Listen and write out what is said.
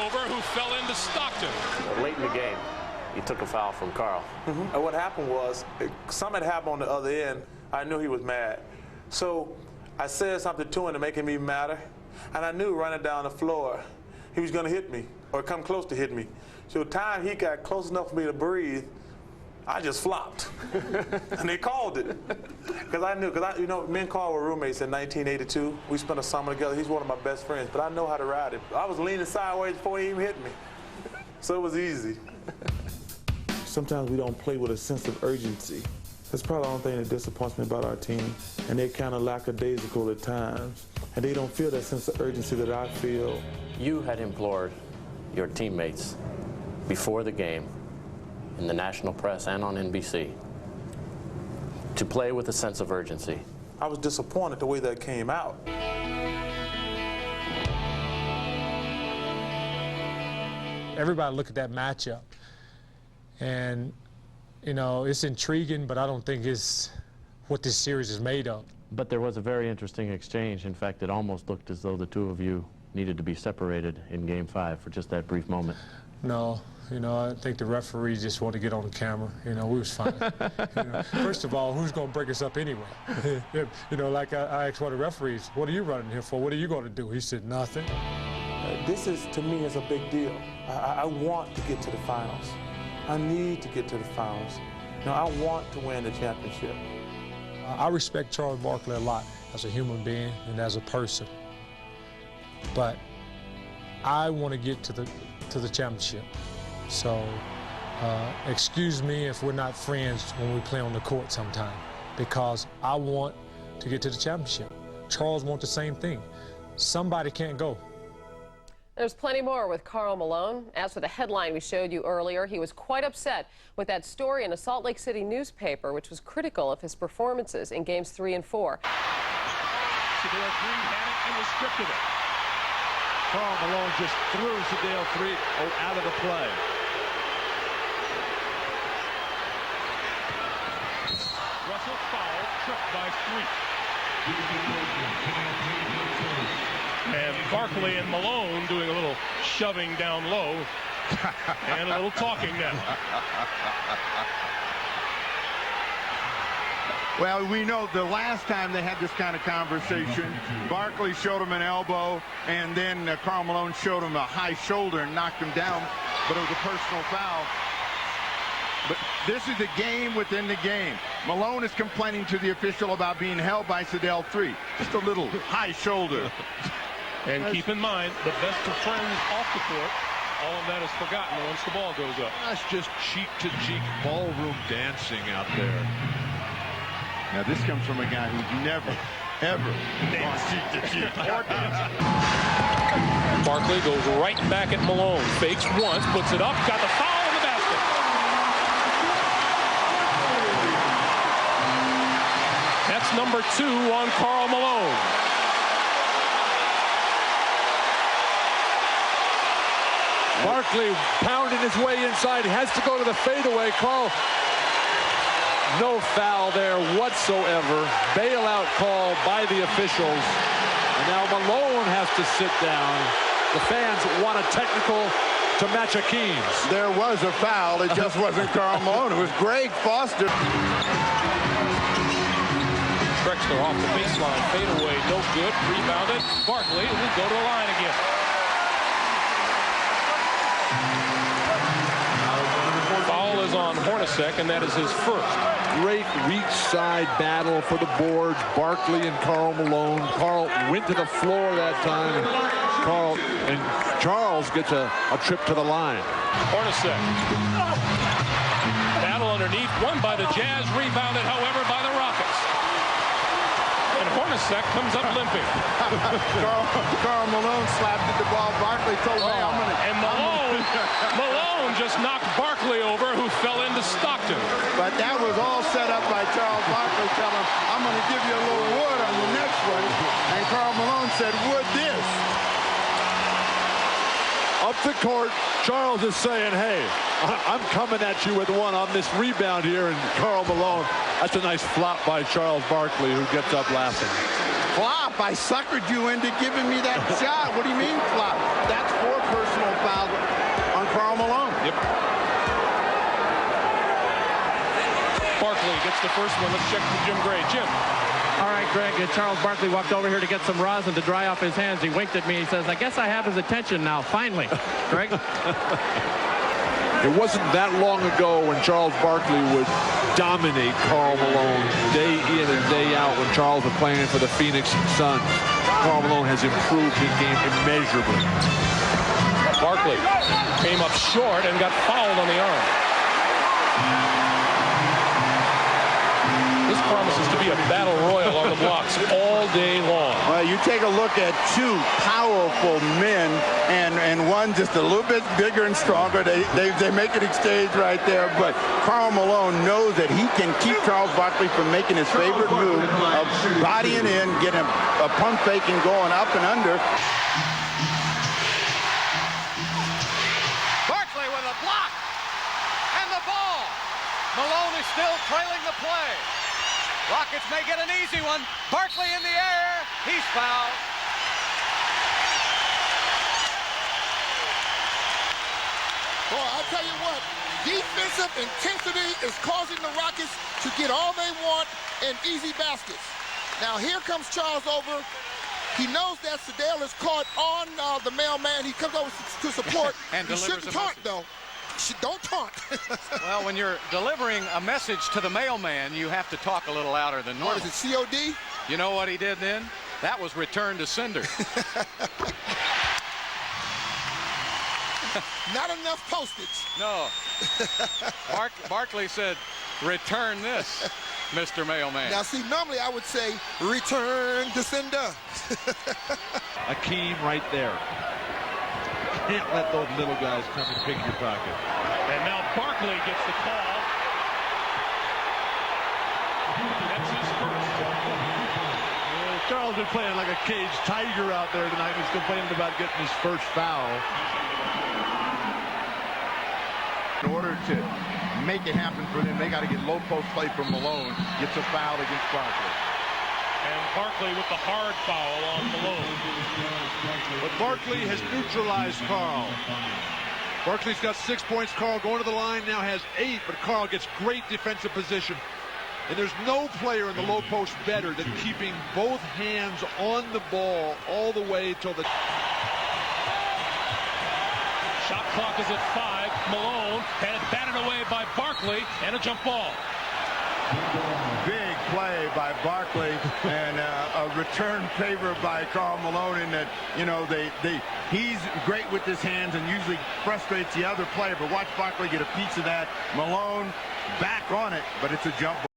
over who fell into Stockton. Late in the game, he took a foul from Karl. And what happened was, something happened on the other end. I knew he was mad. So I said something to him to make him even madder. And I knew running down the floor, he was going to hit me or come close to hit me. So the time he got close enough for me to breathe, I just flopped. And they called it. Because I knew, you know, me and Karl were roommates in 1982. We spent a summer together. He's one of my best friends, but I know how to ride it. I was leaning sideways before he even hit me. So it was easy. Sometimes we don't play with a sense of urgency. That's probably the only thing that disappoints me about our team. And they're kind of lackadaisical at times. And they don't feel that sense of urgency that I feel. You had implored your teammates before the game, in the national press and on NBC, to play with a sense of urgency. I was disappointed the way that came out. Everybody look at that matchup, and you know, it's intriguing, but I don't think it's what this series is made of. But there was a very interesting exchange. In fact, it almost looked as though the two of you needed to be separated in Game 5 for just that brief moment. No, you know, I think the referee just wanted to get on the camera. You know, we was fine. You know, first of all, who's going to break us up anyway? You know, like I asked one of the referees, what are you running here for? What are you going to do? He said, nothing. This is, to me, is a big deal. I want to get to the finals. I need to get to the finals. You know, I want to win the championship. I respect Charles Barkley a lot as a human being and as a person. But I want to get to the championship. So excuse me if we're not friends when we play on the court sometime, because I want to get to the championship. Charles wants the same thing. Somebody can't go. There's plenty more with Karl Malone. As for the headline we showed you earlier, he was quite upset with that story in a Salt Lake City newspaper, which was critical of his performances in Games 3 and 4. Sedale 3 had it and was stripped of it. Karl Malone just threw Sedale 3 out of the play. Russell foul, tripped by 3. And Barkley and Malone doing a little shoving down low and a little talking now. Well, we know the last time they had this kind of conversation, Barkley showed him an elbow, and then Karl Malone showed him a high shoulder and knocked him down, but it was a personal foul. But this is a game within the game. Malone is complaining to the official about being held by Sedale 3. Just a little high shoulder. And keep in mind, the best of friends off the court, all of that is forgotten once the ball goes up. That's just cheek-to-cheek ballroom dancing out there. Now, this comes from a guy who's never, ever danced cheek-to-cheek or danced. Barkley goes right back at Malone. Fakes once, puts it up, got the foul in the basket. That's number 2 on Karl Malone. Barkley pounding his way inside. He has to go to the fadeaway. Karl, no foul there whatsoever. Bailout call by the officials. And now Malone has to sit down. The fans want a technical to match Akeem's. There was a foul. It just wasn't Karl Malone. It was Greg Foster. Drexler off the baseline, fadeaway, no good. Rebounded. Barkley will go to the line again. Foul is on Hornacek, and that is his first. Great reach side battle for the boards. Barkley and Karl Malone. Karl went to the floor that time. And Charles gets a trip to the line. Hornacek. Battle underneath, won by the Jazz, rebounded, however, by the Rockets. And Hornacek comes up limping. Karl Malone slapped at the ball. Barkley told me, I'm going to... And Malone just knocked Barkley over, who fell into Stockton. But that was all set up by Charles Barkley telling him, I'm going to give you a little wood on the next one. And Karl Malone said, wood this. Up the court, Charles is saying, hey, I'm coming at you with one on this rebound here. And Karl Malone, that's a nice flop by Charles Barkley, who gets up laughing. Flop, I suckered you into giving me that shot. What do you mean, flop? That's 4 personal fouls on Karl Malone. Yep. Barkley gets the first one. Let's check with Jim Gray. Jim. All right, Greg, Charles Barkley walked over here to get some rosin to dry off his hands. He winked at me. He says, I guess I have his attention now, finally. Greg? It wasn't that long ago when Charles Barkley would dominate Karl Malone day in and day out when Charles was playing for the Phoenix Suns. Karl Malone has improved his game immeasurably. Barkley came up short and got fouled on the arm. This promises to be a battle royal on the blocks all day long. Well, you take a look at 2 powerful men and one just a little bit bigger and stronger. They make it exchange right there, but Karl Malone knows that he can keep Charles Barkley from making his favorite move of bodying in, getting a pump fake and going up and under. Barkley with a block and the ball. Malone is still trailing the play. Rockets may get an easy one. Barkley in the air. He's fouled. Boy, I'll tell you what, defensive intensity is causing the Rockets to get all they want in easy baskets. Now here comes Charles over. He knows that Sedale is caught on the mailman. He comes over to support. And he shouldn't taunt, though. Don't taunt. Well, when you're delivering a message to the mailman, you have to talk a little louder than normal. What is it, COD? You know what he did then? That was return to sender. Not enough postage. No. Barkley said, return this, Mr. Mailman. Now, see, normally I would say, return to sender. Akeem right there. Can't let those little guys come and pick your pocket. And now Barkley gets the call. That's his first. Charles been playing like a caged tiger out there tonight. He's complaining about getting his first foul. In order to make it happen for them, they got to get low post play from Malone. Gets a foul against Barkley. And Barkley with the hard foul on Malone. But Barkley has neutralized Karl. Barkley's got 6 points. Karl going to the line now has 8, but Karl gets great defensive position. And there's no player in the low post better than keeping both hands on the ball all the way till the Shot clock is at 5. Malone had it batted away by Barkley and a jump ball. Big play by Barkley and a return favor by Karl Malone in that, you know, he's great with his hands and usually frustrates the other player, but watch Barkley get a piece of that. Malone back on it, but it's a jump ball.